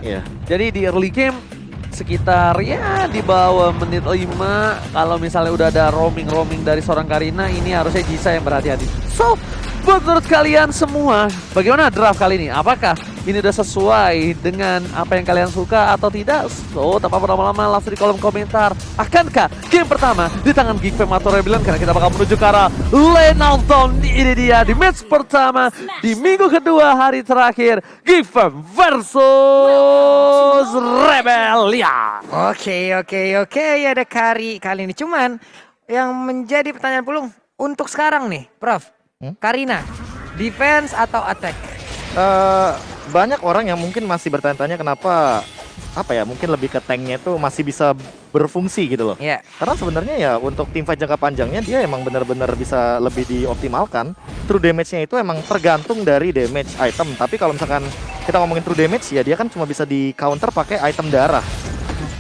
Iya. Jadi di early game sekitar ya di bawah menit 5 kalau misalnya udah ada roaming dari seorang Karina, ini harusnya Jisa yang berhati-hati. So, menurut kalian semua, bagaimana draft kali ini? Apakah ini udah sesuai dengan apa yang kalian suka atau tidak? So, tanpa berlama-lama langsung di kolom komentar. Akankah game pertama di tangan Geek Fam atau Rebellion? Karena kita bakal menuju ke arah lane nonton. Ini dia di match pertama di minggu kedua hari terakhir. Geek Fam versus Rebellion. Oke, ya ada Kari kali ini. Cuman yang menjadi pertanyaan Pulung untuk sekarang nih, Prof. Karina, defense atau attack? Banyak orang yang mungkin masih bertanya-tanya kenapa mungkin lebih ke tanknya itu masih bisa berfungsi gitu loh. Iya. Karena sebenarnya ya untuk teamfight jangka panjangnya dia emang benar-benar bisa lebih dioptimalkan. True damage-nya itu emang tergantung dari damage item. Tapi kalau misalkan kita ngomongin true damage ya dia kan cuma bisa di counter pakai item darah.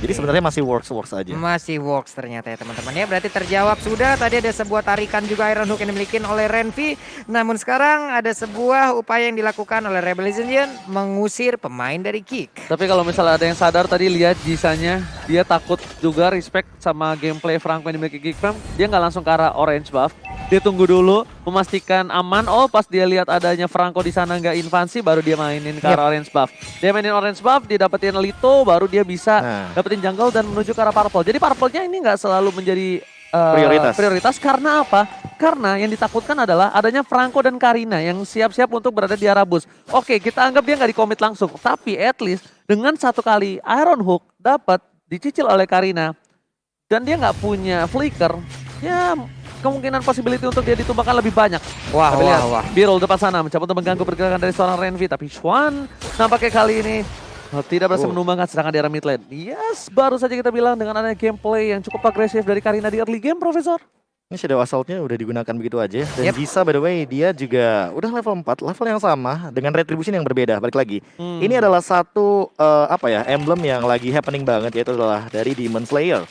Jadi sebenarnya masih works aja. Masih works ternyata ya teman-teman ya. Berarti terjawab sudah. Tadi ada sebuah tarikan juga Iron Hook yang dimiliki oleh Renvi. Namun sekarang ada sebuah upaya yang dilakukan oleh Rebellion mengusir pemain dari Kick. Tapi kalau misalnya ada yang sadar tadi lihat Jisanya, dia takut juga respect sama gameplay Franco yang dimiliki Geek Fam. Dia nggak langsung ke arah orange buff. Dia tunggu dulu, memastikan aman. Oh, pas dia lihat adanya Franco di sana nggak invasi, baru dia mainin ke arah orange buff. Dia mainin orange buff, dia dapetin Lito, baru dia bisa dapetin jungle dan menuju ke arah purple. Jadi purple-nya ini nggak selalu menjadi prioritas karena apa? Karena yang ditakutkan adalah adanya Franco dan Karina yang siap-siap untuk berada di arah bus. Oke, kita anggap dia nggak di-commit langsung, tapi at least dengan satu kali Iron Hook dapat dicicil oleh Karina dan dia nggak punya flicker, ya kemungkinan possibility untuk dia ditumbangkan lebih banyak. Wah. Birul depan sana mencoba untuk mengganggu pergerakan dari seorang Renvi, tapi Xuan nampaknya kali ini tidak berhasil menumbangkan sedangkan di arah mid lane. Yes, baru saja kita bilang dengan adanya gameplay yang cukup agresif dari Karina di early game, Profesor. Ini Shadow Assault-nya udah digunakan begitu aja. Dan Jisa by the way dia juga udah level 4, level yang sama dengan retribution yang berbeda. Balik lagi. Ini adalah satu emblem yang lagi happening banget, yaitu adalah dari Demon Slayer.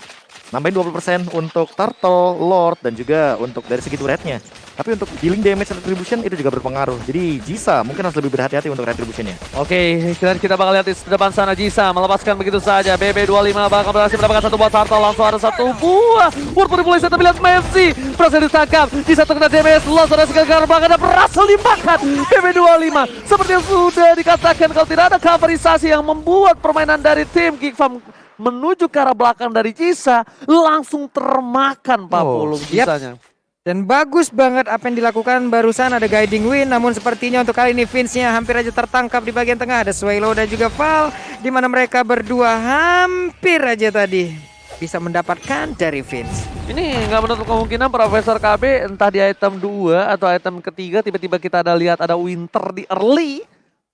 Nambahin 20% untuk Turtle, Lord, dan juga untuk dari segi turretnya. Tapi untuk healing damage retribution itu juga berpengaruh. Jadi Jisa mungkin harus lebih berhati-hati untuk retributionnya. Oke, dan kita bakal lihat di depan sana Jisa melepaskan begitu saja. BB25 bakal berhasil mendapatkan satu buah Turtle. Langsung ada satu buah Word Manipulation, tapi lihat Messi berhasil ditangkap. Jisa terkena damage, Lost ada segar bahkan berhasil dimakan. BB25 seperti yang sudah dikatakan, kalau tidak ada coverisasi yang membuat permainan dari tim Geek Fam menuju ke arah belakang dari Jisa langsung termakan Pak Pulung Jisanya. Dan bagus banget apa yang dilakukan barusan, ada guiding win. Namun sepertinya untuk kali ini Vince-nya hampir aja tertangkap di bagian tengah. Ada Swallow dan juga Val, di mana mereka berdua hampir aja tadi bisa mendapatkan dari Vince. Ini nggak menutup kemungkinan Profesor KB entah di item 2 atau item ketiga tiba-tiba kita lihat ada Winter di early.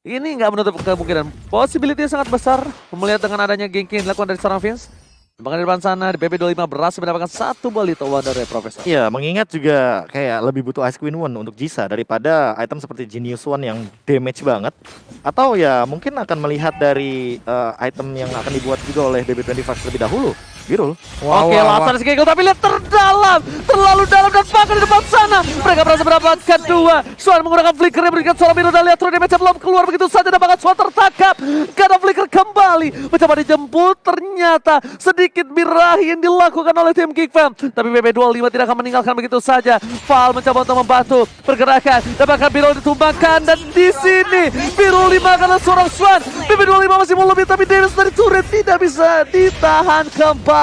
Ini nggak menutup kemungkinan. Possibility sangat besar melihat dengan adanya ganking yang dilakukan dari seorang Vince. Bahkan di depan sana di BB25 berhasil mendapatkan satu buah Little Wonder ya Profesor. Iya, mengingat juga kayak lebih butuh Ice Queen One untuk Jisa daripada item seperti Genius One yang damage banget. Atau ya mungkin akan melihat dari item yang akan dibuat juga oleh BB25 terlebih dahulu. Birul. Oke, langsung ada Skegel tapi lihat terlalu dalam dan bahkan di depan sana mereka berhasil mendapatkan dua. Swan menggunakan flicker yang berikan seorang Birul dan lihat true damage belum keluar begitu saja dan bahkan Swan tertangkap. Karena flicker kembali mencoba dijemput, ternyata sedikit birahi yang dilakukan oleh tim Geek Fam. Tapi BB25 tidak akan meninggalkan begitu saja. Val mencoba untuk membantu pergerakan dan bahkan Birul ditumbangkan dan di sini Birul 5 karena seorang Swan. BB25 masih mau lebih tapi damage dari turret tidak bisa ditahan kembali.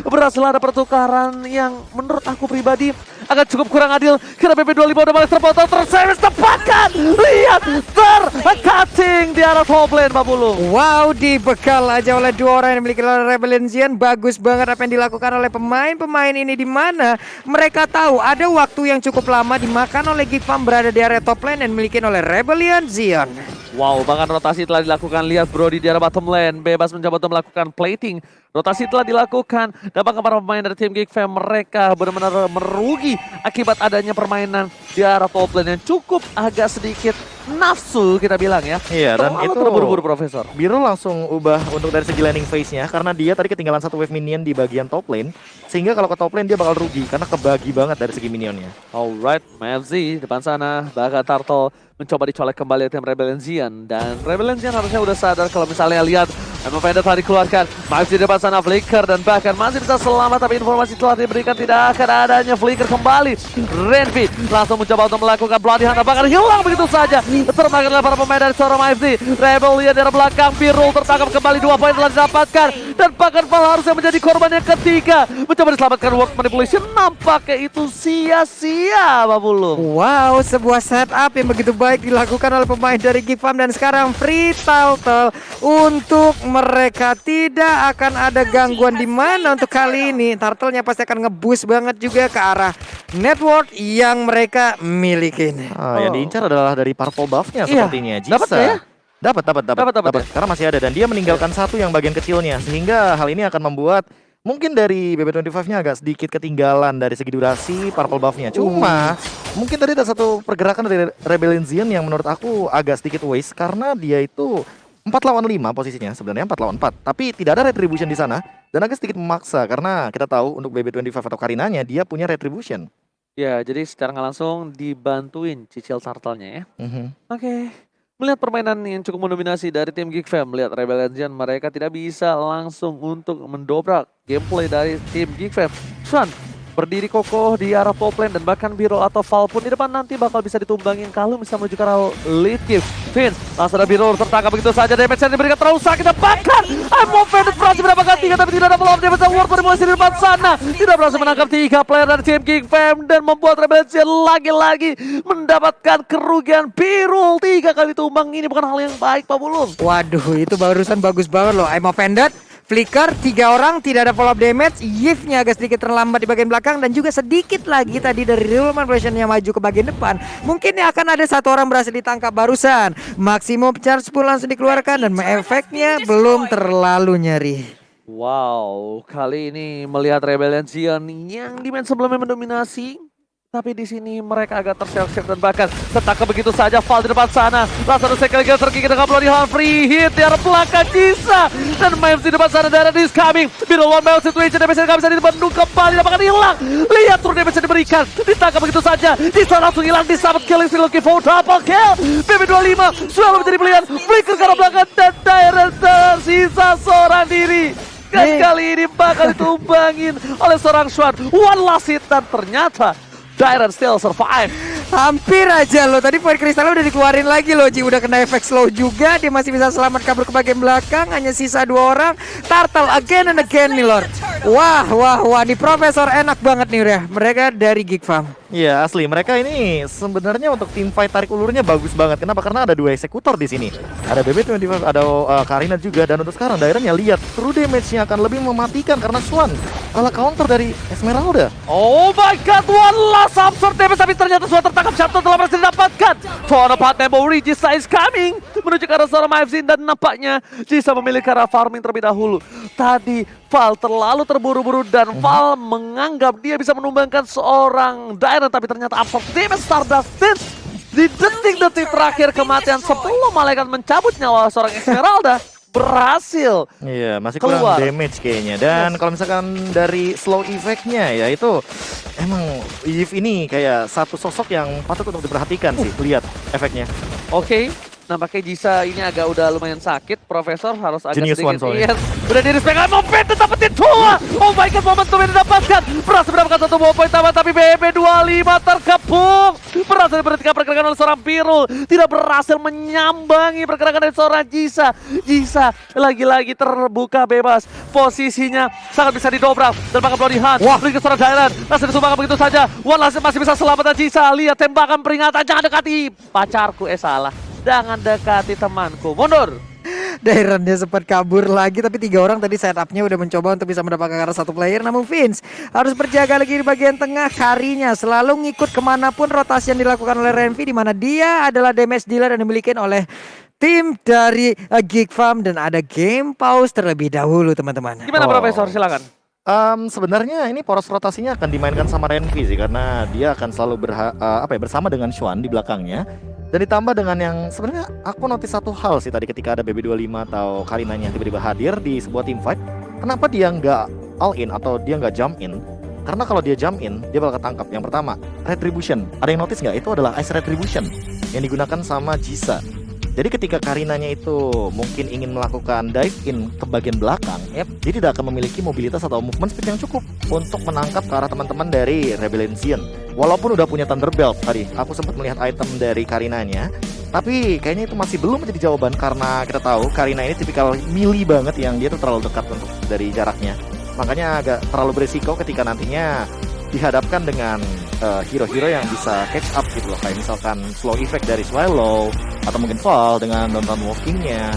Berhasil ada pertukaran yang menurut aku pribadi agak cukup kurang adil karena BB25 udah balik terpotong terservis tepatkan. Lihat tercutting di arah top lane Pak Bulu. Wow, dibekal aja oleh dua orang yang dimiliki oleh Rebellion. Bagus banget apa yang dilakukan oleh pemain-pemain ini, di mana mereka tahu ada waktu yang cukup lama dimakan oleh Geek Fam berada di area top lane dan dimiliki oleh Rebellion Zion. Wow, bahkan rotasi telah dilakukan. Lihat Brody di arah bottom lane bebas mencoba untuk melakukan plating. Rotasi telah dilakukan. Dapat para pemain dari tim Geek Fam, mereka benar-benar merugi akibat adanya permainan di arah top lane yang cukup agak sedikit nafsu kita bilang ya. Iya, dan itu terburu-buru Profesor. Biru langsung ubah untuk dari segi landing phase-nya karena dia tadi ketinggalan satu wave minion di bagian top lane, sehingga kalau ke top lane dia bakal rugi karena kebagi banget dari segi minionnya. Alright, MFZ depan sana, bahkan Turtle mencoba dicolek kembali tim Rebellion Zion. Dan Rebellion Zion harusnya udah sadar kalau misalnya lihat Emofender telah dikeluarkan, Max di depan sana Flicker dan bahkan masih bisa selamat, tapi informasi telah diberikan tidak akan adanya Flicker kembali. Renvi langsung mencoba untuk melakukan bloody hunt, bahkan hilang begitu saja. Termakan oleh para pemain dari Soroma FC. Rebellion dari belakang, Birul tertangkap kembali, 2 poin telah didapatkan. Dan bahkan Val harusnya menjadi korban yang ketiga. Mencoba diselamatkan World Manipulation, nampaknya itu sia-sia Pak Bulung. Wow, sebuah setup yang begitu baik dilakukan oleh pemain dari Geek Farm, dan sekarang free turtle untuk mereka. Tidak akan ada gangguan di mana untuk kali ini. Turtle-nya pasti akan nge-boost banget juga ke arah network yang mereka miliki. Yang diincar adalah dari purple buff-nya Iya. sepertinya. Dapat nggak ya? Dapat. ya? Karena masih ada dan dia meninggalkan satu yang bagian kecilnya, sehingga hal ini akan membuat mungkin dari BB25-nya agak sedikit ketinggalan dari segi durasi purple buff-nya. Cuma mungkin tadi ada satu pergerakan dari Rebellion Zion yang menurut aku agak sedikit waste, karena dia itu 4 lawan 5 posisinya, sebenarnya 4 lawan 4. Tapi tidak ada retribution di sana dan agak sedikit memaksa, karena kita tahu untuk BB25 atau Karinanya dia punya retribution. Ya, jadi secara nggak langsung dibantuin cicil turtle-nya ya. Oke. Melihat permainan yang cukup mendominasi dari tim Geek Fam, melihat Rebellion Zion, mereka tidak bisa langsung untuk mendobrak gameplay dari tim Geek Fam. Swan berdiri kokoh di arah top lane, dan bahkan Birol atau Val pun di depan nanti bakal bisa ditumbangin kalau bisa menuju ke arah lead game. Vince, langsung ada Birol tertangkap begitu saja, damage yang diberikan terlalu sakit, dan bahkan Emofender berhasil mendapatkan 3, tapi tidak ada follow up damage. Ward dimulai di depan sana, tidak berhasil menangkap 3 player dari tim Geek Fam, dan membuat Rebellion Zion lagi-lagi mendapatkan kerugian. Birol 3 kali tumbang, ini bukan hal yang baik Pak Bulung. Waduh, itu barusan bagus banget loh. I'm offended. Flicker 3 orang, tidak ada follow up damage. Yif-nya agak sedikit terlambat di bagian belakang, dan juga sedikit lagi tadi dari Real Manipulation yang maju ke bagian depan. Mungkin akan ada 1 orang berhasil ditangkap barusan. Maximum charge pun langsung dikeluarkan, dan efeknya belum terlalu nyeri. Wow, kali ini melihat Rebellion Zion yang di match sebelumnya mendominasi, tapi di sini mereka agak terseok-seok, dan bahkan tertangkap begitu saja. Val di depan sana, langsung sekali lagi tergigit dengan bloody hunt, free hit di arah belakang Jisa, dan Mimes di depan sana, Darren is coming, middle one battle situation, damage yang gak bisa dibendung kembali, bahkan hilang. Lihat turun damage yang diberikan, ditangkap begitu saja, Jisa langsung hilang, disabet killing, still looking for double kill. BB25 selalu menjadi pilihan, flicker ke arah belakang, dan Darren tersisa seorang diri. Dan kali ini bakal ditumbangin oleh seorang Swan. One last hit, dan ternyata Darren still survive. Hampir aja loh, tadi poin kristalnya udah dikeluarin lagi loh Ji. Udah kena efek slow juga, dia masih bisa selamat kabur ke bagian belakang. Hanya sisa 2 orang. Turtle again and again nih Lord. Wah, nih Profesor enak banget nih udah. Mereka dari Geek Farm. Iya asli, mereka ini sebenarnya untuk tim fight tarik ulurnya bagus banget. Kenapa? Karena ada 2 eksekutor di sini. Ada BB25, ada Karina juga, dan untuk sekarang Darren ya lihat true damage-nya akan lebih mematikan karena Swan kalah counter dari Esmeralda. Oh my god, one last absurd damage, tapi ternyata Swan tertangkap, Sharpton telah berhasil didapatkan. Torn apart memory, Jisa is coming menuju ke arah Soroma FC, dan nampaknya Jisa memilih ke arah farming terlebih dahulu. Tadi Val terlalu terburu-buru, dan Val menganggap dia bisa menumbangkan seorang Darren, tapi ternyata absorb damage Stardust di detik-detik terakhir kematian sebelum malaikat mencabut nyawa seorang Esmeralda berhasil. Iya, masih kurang keluar damage kayaknya. Dan kalau misalkan dari slow effect-nya ya itu emang Yves ini kayak satu sosok yang patut untuk diperhatikan sih, lihat efeknya. Oke. Nampaknya Jisa ini agak udah lumayan sakit. Profesor harus agak Genius sedikit. one soalnya. Yes. Udah di respect. Momentum dapetin 2. Oh my god, momentum yang didapatkan. Berhasil mendapatkan 1 poin tambah, tapi BB25 terkepung. Berhasil diberhentikan pergerakan oleh seorang Birul. Tidak berhasil menyambangi pergerakan dari seorang Jisa. Jisa lagi-lagi terbuka bebas. Posisinya sangat bisa didobrak. Dan bakal bloody hunt. Beli ke seorang Darren. Langsung disumbangkan begitu saja. One masih bisa selamatkan Jisa. Lihat tembakan peringatan. Jangan dekati pacarku. Salah. Jangan dekati temanku, mundur. Darren-nya sempat kabur lagi, tapi 3 orang tadi setupnya udah mencoba untuk bisa mendapatkan arah 1 player. Namun Vince harus berjaga lagi di bagian tengah. Karinya selalu ngikut kemanapun rotasi yang dilakukan oleh Renvi, di mana dia adalah damage dealer yang dimiliki oleh tim dari Geek Farm. Dan ada game pause terlebih dahulu teman-teman. Gimana Profesor, silakan. Sebenarnya ini poros rotasinya akan dimainkan sama Renvi sih, karena dia akan selalu bersama dengan Swan di belakangnya. Dan ditambah dengan yang sebenarnya aku notice satu hal sih tadi ketika ada BB25 atau Karinanya tiba-tiba hadir di sebuah team fight. Kenapa dia nggak all in atau dia nggak jump in? Karena kalau dia jump in, dia bakal ketangkap. Yang pertama, retribution. Ada yang notice nggak? Itu adalah ice retribution. yang digunakan sama Jisa. Jadi ketika Karinanya itu mungkin ingin melakukan dive in ke bagian belakang, dia tidak akan memiliki mobilitas atau movement speed yang cukup untuk menangkap ke arah teman-teman dari Rebellion Zen. Walaupun udah punya Thunderbelt tadi, aku sempat melihat item dari Karinanya, tapi kayaknya itu masih belum menjadi jawaban karena kita tahu Karina ini tipikal melee banget yang dia tuh terlalu dekat untuk dari jaraknya. Makanya agak terlalu beresiko ketika nantinya dihadapkan dengan hero-hero yang bisa catch up gitu loh, kayak misalkan slow effect dari Swallow atau mungkin Fall dengan downtown walkingnya,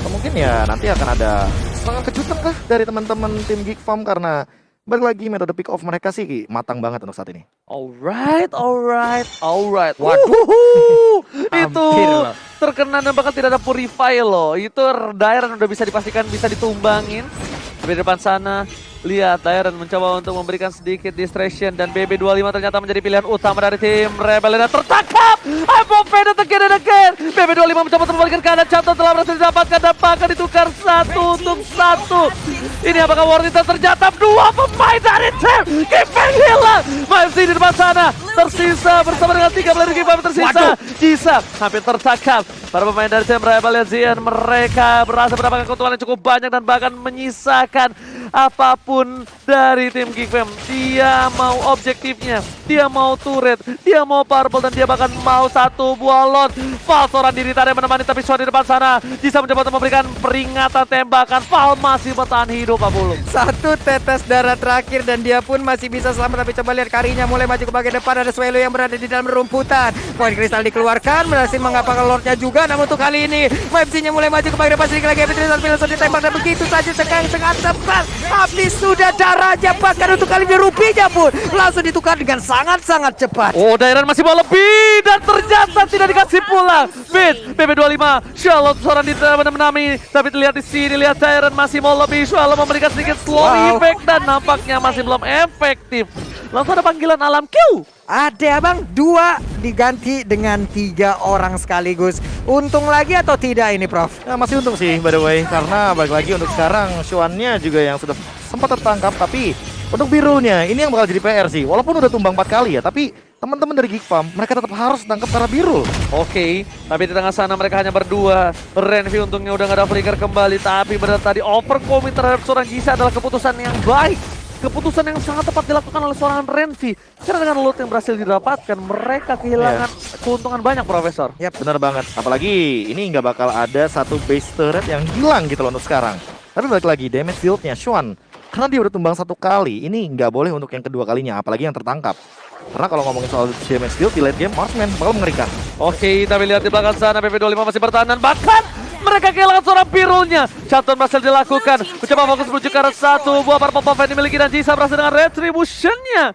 atau mungkin ya nanti akan ada serangan kejutan kah dari teman-teman tim Geek Farm karena balik lagi metode pick off mereka sih matang banget untuk saat ini. Alright. Waduh. Itu Hampir loh. terkena dan bahkan tidak ada purify loh. Itu Dairon udah bisa dipastikan bisa ditumbangin. Di depan sana, lihat Dairon mencoba untuk memberikan sedikit distraction dan BB25 ternyata menjadi pilihan utama dari tim Rebellion. Tertangkap! Apple Fade again and again. BB25 mencoba untuk membalikan keadaan, Chaton telah berhasil didapatkan dan bahkan ditukar 1 untuk 1. Ini apakah Warnita terjatuh? Dua pemain dari tim Gifeng hilang. Masih di depan sana, tersisa bersama dengan 3 player Gifeng tersisa. Jisa hampir tertangkap. Para pemain dari tim Rebellion Zen, mereka berhasil mendapatkan keuntungan yang cukup banyak dan bahkan menyisakan apapun dari tim Geekfam. Dia mau objektifnya, dia mau turret, dia mau purple, dan dia bahkan mau 1 buah lot. Val seorang diri tadi menemani, tapi Swan di depan sana bisa mencoba untuk memberikan peringatan tembakan. Val masih bertahan hidup, Pak Bulung. 1 tetes darah terakhir dan dia pun masih bisa selamat, tapi coba lihat Karinya mulai maju ke bagian depan. Ada Swallow yang berada di dalam rumputan. Poin kristal dikeluarkan, berhasil mengapakkan Lordnya juga. Namun untuk kali ini MFC-nya mulai maju ke bagian depan, sedikit lagi Epitrisan langsung ditembak dan begitu saja sekarang sangat tepat. Habis sudah darahnya, bahkan untuk kali ini rupiahnya pun langsung ditukar dengan sangat-sangat cepat. Oh, Dairon masih mau lebih dan ternyata tidak dikasih pulang. BB25, Charlotte seorang di menami, tapi terlihat di sini, lihat Dairon masih mau lebih. Charlotte memberikan sedikit slow effect dan nampaknya masih belum efektif. Langsung ada panggilan alam Q. Ada abang, 2 diganti dengan 3 orang sekaligus. Untung lagi atau tidak ini, Prof? Nah, masih untung sih by the way, karena balik lagi untuk sekarang Xuan-nya juga yang sudah sempat tertangkap, tapi untuk Birulnya ini yang bakal jadi PR sih. Walaupun udah tumbang 4 kali ya, tapi teman-teman dari Geek Farm mereka tetap harus tangkap karena Birul. Oke, tapi di tengah sana mereka hanya berdua. Renvi untungnya udah gak ada flicker kembali, tapi benar tadi overcommit terhadap seorang Jisa adalah keputusan yang baik. Keputusan yang sangat tepat dilakukan oleh seorang Renvi. Karena dengan loot yang berhasil didapatkan, mereka kehilangan keuntungan banyak, Profesor. Yap, benar banget. Apalagi ini nggak bakal ada satu base turret yang hilang gitu loh untuk sekarang. Tapi balik lagi, damage deal-nya Xuan, karena dia udah tumbang 1 kali, ini nggak boleh untuk yang kedua kalinya, apalagi yang tertangkap. Karena kalau ngomongin soal damage deal di late game, Marksman bakal mengerikan. Oke, tapi lihat di belakang sana, PP25 masih bertahan dan bahkan mereka kehilangan seorang Birulnya. Chaton berhasil dilakukan, mencoba fokus menuju ke arah 1 buah purple buff yang dimiliki dan Jisa berhasil dengan retribution-nya.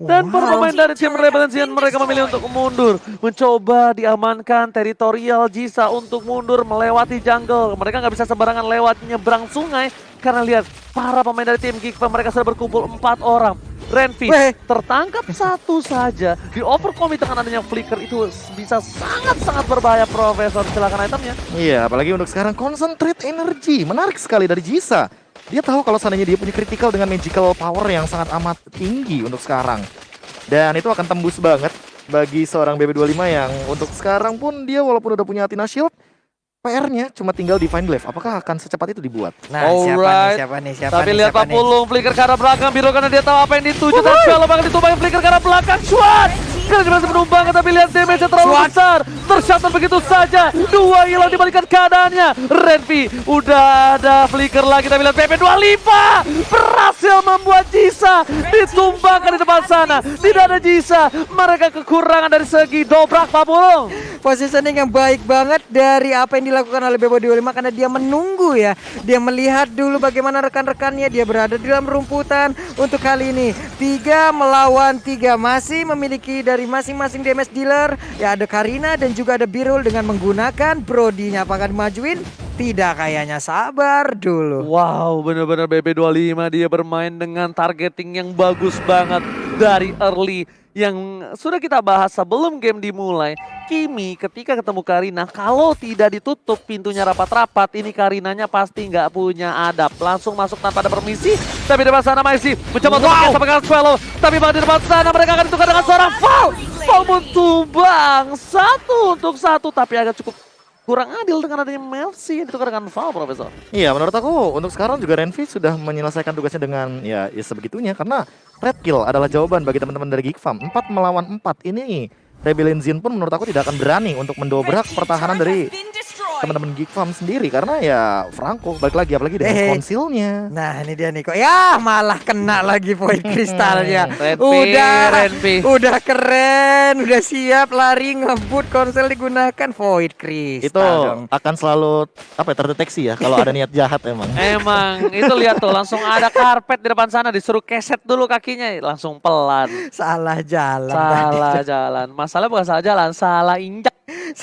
Dan para pemain dari tim Rebellion Zen mereka memilih untuk mundur, mencoba diamankan teritorial Jisa untuk mundur melewati jungle. Mereka nggak bisa sembarangan lewat nyebrang sungai karena lihat para pemain dari tim Geek Farm mereka sudah berkumpul 4 orang. Renvi tertangkap 1 saja, di overcommit dengan adanya flicker itu bisa sangat-sangat berbahaya. Profesor, silakan itemnya. Iya, apalagi untuk sekarang concentrate energy, menarik sekali dari Jisa. Dia tahu kalau seandainya dia punya critical dengan magical power yang sangat amat tinggi untuk sekarang. Dan itu akan tembus banget bagi seorang BB25 yang untuk sekarang pun dia walaupun udah punya Athena Shield, PR-nya cuma tinggal Divine Glaive. Apakah akan secepat itu dibuat? Nah, siapa nih? Tapi lihat Pak Pulung, flicker ke arah belakang, Biro karena dia tahu apa yang dituju. Dan kalau bakal ditumbangin flicker ke arah belakang, Xuan! Kali berhasil menumbangkan, tapi lihat damage-nya terlalu besar. Tershuttle begitu saja, 2 hilang dibalikan keadaannya. Renvi, udah ada flicker lagi, tapi lihat PP25 berhasil membuat Jisa ditumbangkan di depan sana. Tidak ada Jisa, mereka kekurangan dari segi dobrak, Pak Pulung. Positioning yang baik banget dari apa yang dilakukan oleh BB25 karena dia menunggu ya. Dia melihat dulu bagaimana rekan-rekannya, dia berada di dalam rumputan. Untuk kali ini 3 melawan 3 masih memiliki dari masing-masing damage dealer. Ya ada Karina dan juga ada Birul dengan menggunakan Brody-nya. Apakah dimajuin? Tidak, kayaknya sabar dulu. Wow, benar-benar BB25 dia bermain dengan targeting yang bagus banget dari early. Yang sudah kita bahas sebelum game dimulai. Kimi ketika ketemu Karina, kalau tidak ditutup pintunya rapat-rapat, ini Karinanya pasti nggak punya adab. Langsung masuk tanpa ada permisi. Tapi di depan sana masih mencoba untuk sampai ke Swallow. Tapi di depan sana mereka akan ditukar dengan seorang Val. Val pun tumbang 1-1, tapi agak cukup kurang adil dengan adanya Melsi yang ditukar dengan Val, Profesor. Iya, menurut aku untuk sekarang juga Renvi sudah menyelesaikan tugasnya dengan ya sebegitunya karena red kill adalah jawaban bagi teman-teman dari Geek Farm. 4 melawan 4 ini Rebellion Zin pun menurut aku tidak akan berani untuk mendobrak pertahanan dari teman-teman Geek Farm sendiri karena ya Franco balik lagi apalagi dengan konsilnya. Nah ini dia nih kok ya malah kena lagi void kristalnya. Renvi. Udah keren, udah siap lari ngebut konsel digunakan void kristal. Itu dong. akan selalu apa ya, terdeteksi ya kalau ada niat jahat emang. Emang itu lihat tuh langsung ada karpet di depan sana, disuruh keset dulu kakinya langsung pelan. Salah jalan. Salah jalan. Masalah bukan salah jalan, salah injak.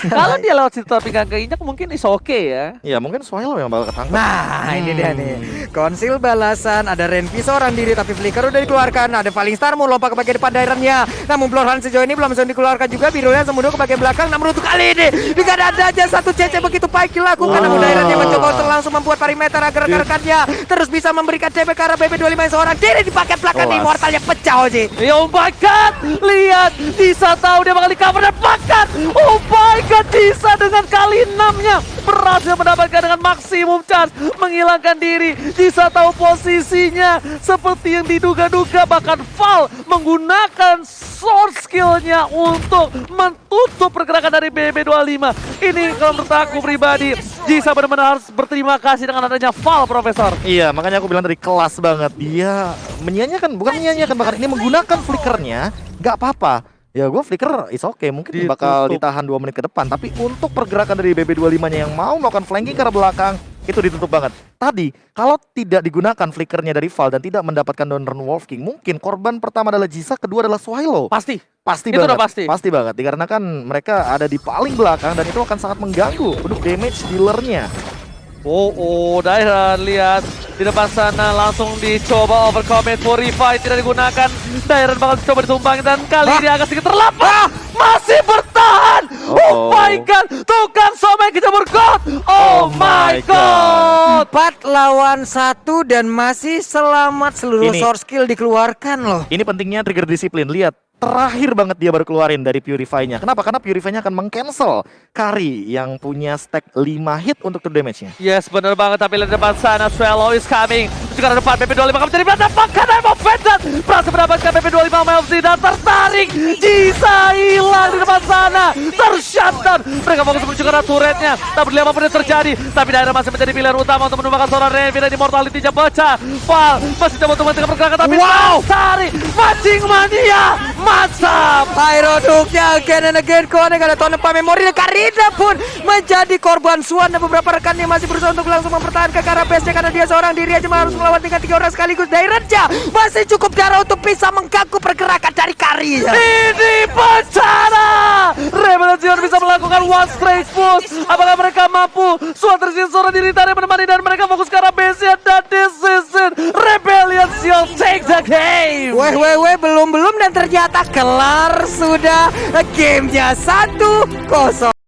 Kalau dia lewat situ tapi gak keinjak mungkin is okay ya. Ya mungkin Swallow yang bakal ketangkap. Nah ini dia nih konsil balasan. Ada Renvi seorang diri tapi flicker udah dikeluarkan. Ada Falling Star mau lompat ke bagian depan daerahnya. Namun Bloodhound sejauh ini belum bisa dikeluarkan juga. Birunya semudah ke bagian belakang. Namun untuk kali ini juga ada aja satu CC begitu baik dilakukan. Namun daerahnya mencoba untuk langsung membuat perimeter agar rekan-rekannya terus bisa memberikan CP ke arah BB25 yang seorang diri di paket belakang. Immortalnya pecah Oji. Oh my god, lihat Disa tahu dia bakal di cover dan pakat. Oh my god, Disa dengan kali 6-nya berhasil mendapatkan dengan maksimum chance menghilangkan diri. Disa tahu posisinya seperti yang diduga-duga, bahkan Val menggunakan sword skillnya untuk menutup pergerakan dari BB25. Ini kalau menurut aku pribadi, Disa benar-benar harus berterima kasih dengan adanya Val, Profesor. Iya, makanya aku bilang tadi kelas banget. Dia menyanyiakan, bukan menyanyiakan, bahkan ini menggunakan flickernya, nggak apa-apa. Ya gue flicker is okay, mungkin bakal ditahan 2 menit ke depan. Tapi untuk pergerakan dari BB25-nya yang mau melakukan flanking ke arah belakang, itu ditutup banget. Tadi, kalau tidak digunakan flickernya dari Val dan tidak mendapatkan Donner Wolf King, mungkin korban pertama adalah Jisa, kedua adalah Swallow. Pasti Pasti itu banget. udah pasti. Pasti banget, dikarenakan mereka ada di paling belakang dan itu akan sangat mengganggu untuk damage dealernya. Dairan lihat di depan sana langsung dicoba overcommit Purify, tidak digunakan. Dairan bakal coba ditumbangin dan kali ini agak sedikit terlambat. Masih bertahan. Oh my god, tukang somai kejamur god. Oh my god. 4 lawan 1 dan masih selamat, seluruh Ini. source skill dikeluarkan loh. Ini pentingnya trigger disiplin. Lihat, terakhir banget dia baru keluarin dari Purify-nya. Kenapa? Karena Purify-nya akan meng-cancel Kari yang punya stack 5 hit untuk true damage-nya. Yes, benar banget. Tapi lihat depan sana, Swallow is coming. Juga depan BP25 akan menjadi mendapatkan Emo Vendat. Berhasil mendapatkan BP25 MLC dan tertarik. Jisa hilang di depan sana. Tershutdown. Mereka fokus menuju ke arah turretnya. Tak peduli apapun yang terjadi. Tapi daerah masih menjadi pilihan utama untuk menumbangkan seorang Renvi dan immortality-nya pecah. Val masih coba untuk menghentikan pergerakan. Tapi tarik. Mancing mania. Mantap. Pyroduknya again and again connect. Ada Tonepa Memori dan Karina pun menjadi korban Swan dan beberapa rekannya masih berusaha untuk langsung mempertahankan ke arah base-nya karena dia seorang diri aja harus melawan dengan 3 orang sekaligus. Dairenja masih cukup darah untuk bisa mengganggu pergerakan dari Kari. Ini bencana. Rebellion bisa melakukan one straight push. Apakah mereka mampu? Swan tersisa seorang diri tadi menemani dan mereka fokus ke arah base-nya dan this is it. Rebellion will take the game. Weh, belum dan ternyata kelar sudah gamenya 1-0.